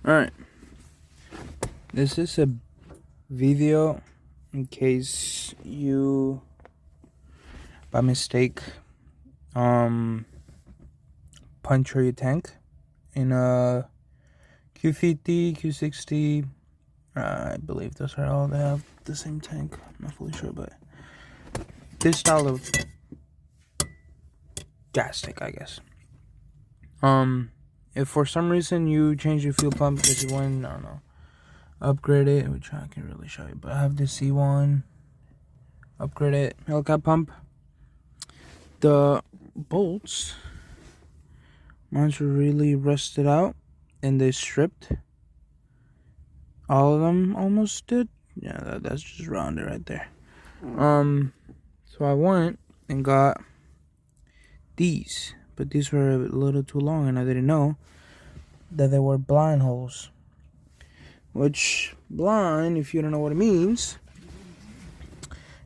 Alright, this is a video in case you, by mistake, puncture your tank in a Q50, Q60. I believe those are all, they have the same tank. I'm not fully sure, but this style of gas tank, I guess. If for some reason you change your fuel pump because you want, I don't know, upgrade it, which I can really show you, but I have the C1, upgrade it, Hellcat pump. The bolts, mine's really rusted out and they stripped. All of them almost did. Yeah, that's just rounded right there. So I went and got these, but these were a little too long and I didn't know that they were blind holes. Which, blind, if you don't know what it means,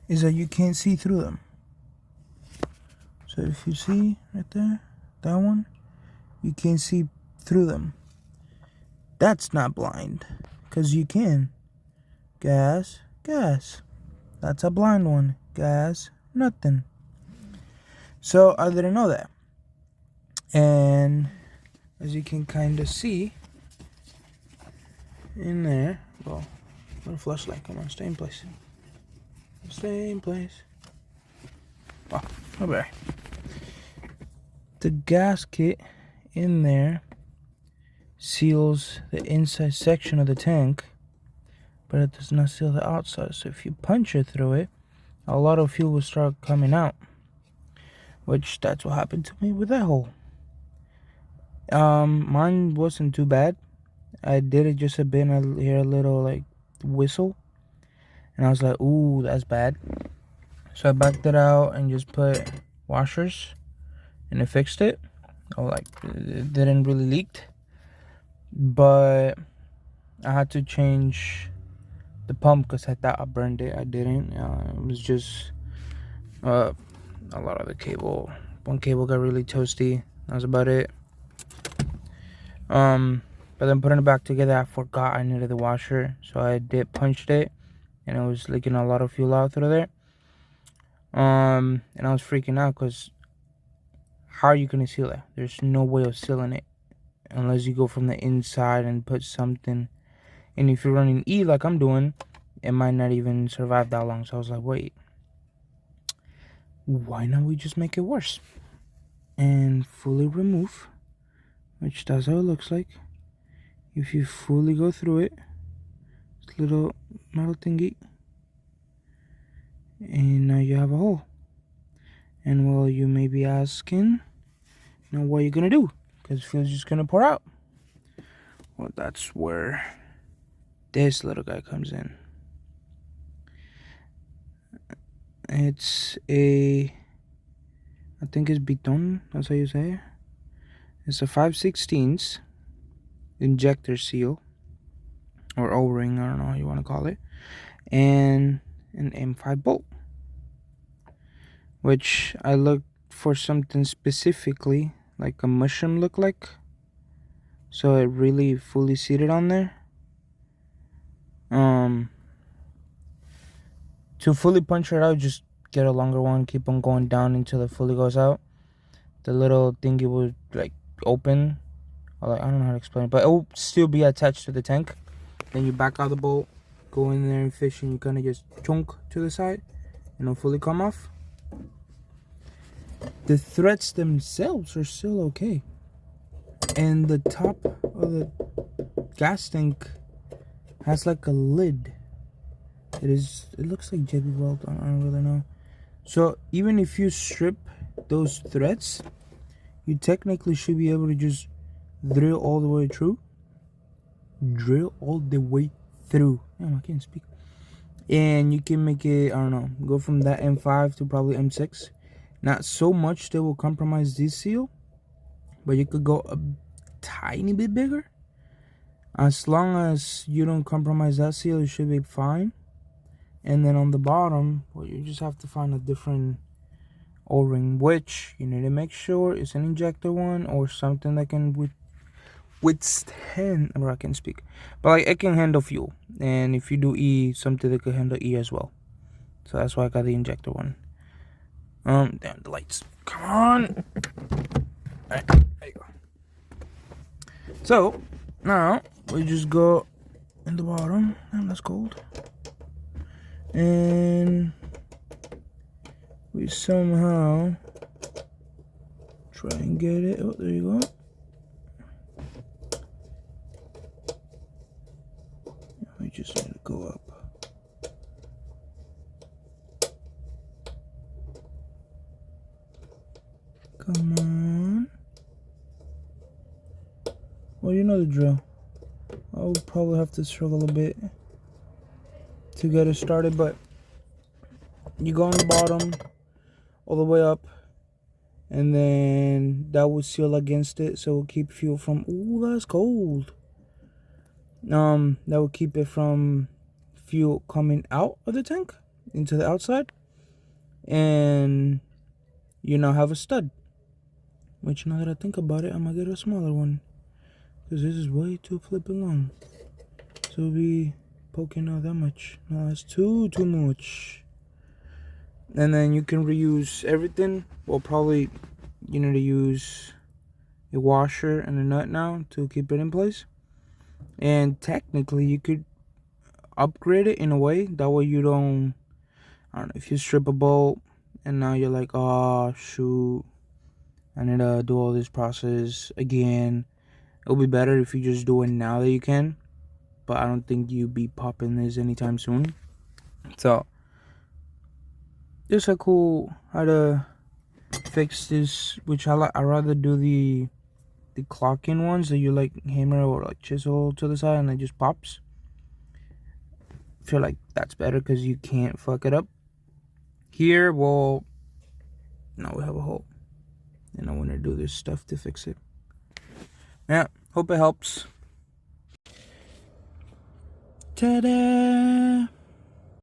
is that you can't see through them. So if you see right there, that one, you can't see through them. That's not blind, because you can. Gas, gas. That's a blind one. Gas, nothing. So I didn't know that. And as you can kind of see in there, well, what a flashlight, come on, stay in place. Stay in place. Oh, okay. The gasket in there seals the inside section of the tank, but it does not seal the outside. So if you puncture through it, a lot of fuel will start coming out, which that's what happened to me with that hole. Mine wasn't too bad. I did it just a bit, and I hear a little like whistle, and I was like, ooh, that's bad. So I backed it out and just put washers, and it fixed it. Oh, like it didn't really leak, but I had to change the pump because I thought I burned it. I didn't. It was just a lot of the cable. One cable got really toasty. That was about it. But then putting it back together, I forgot I needed the washer, so I punched it, and it was leaking a lot of fuel out through there. And I was freaking out because how are you gonna seal it? There's no way of sealing it unless you go from the inside and put something. And if you're running E like I'm doing, it might not even survive that long. So I was like, wait, why not we just make it worse and fully remove, which that's how it looks like. If you fully go through it, this little metal thingy, and now you have a hole. And well, you may be asking, now what are you gonna do? Because fuel's just gonna pour out. Well, that's where this little guy comes in. It's I think it's viton, that's how you say it. It's a 5/16 injector seal, or O-ring, I don't know how you want to call it, and an M5 bolt, which I looked for something specifically like a mushroom look like, so it really fully seated on there. To fully puncture it out, just get a longer one, keep on going down until it fully goes out. The little thingy will like open, or like, I don't know how to explain it, but it will still be attached to the tank. Then you back out the bolt, go in there and fish, and you kind of just chunk to the side and it'll fully come off. The threads themselves are still okay, and the top of the gas tank has like a lid. It looks like JB Weld, I don't really know. So even if you strip those threads, you technically should be able to just drill all the way through. Drill all the way through. Damn, I can't speak. And you can make it, I don't know, go from that M5 to probably M6. Not so much that will compromise this seal, but you could go a tiny bit bigger. As long as you don't compromise that seal, it should be fine. And then on the bottom, well, you just have to find a different O-ring, which you need to make sure it's an injector one or something that can withstand, or I can speak, but like it can handle fuel, and if you do E, something that could handle E as well. So that's why I got the injector one. Damn, the lights, come on. Alright, there you go. So now we just go in the bottom. Damn, that's cold. And we somehow try and get it. Oh, there you go. We just need to go up. Come on. Well, you know the drill. I would probably have to struggle a bit to get it started, but you go on the bottom all the way up, and then that will seal against it, so it'll keep fuel from, ooh, that's cold. That will keep it from fuel coming out of the tank into the outside, and you now have a stud. Which, now that I think about it, I'm gonna get a smaller one, because this is way too flipping long. So it'll be poking out that much. No, that's too much. And then you can reuse everything. Well, probably you need to use a washer and a nut now to keep it in place. And technically you could upgrade it in a way that way you don't, I don't know, if you strip a bolt and now you're like, oh shoot, I need to do all this process again. It'll be better if you just do it now that you can, but I don't think you'll be popping this anytime soon. So just a cool how to fix this, which I rather do the clocking ones that you like hammer or like chisel to the side and it just pops. I feel like that's better because you can't fuck it up. Here, well, now we have a hole, and I want to do this stuff to fix it. Yeah, hope it helps. Ta-da!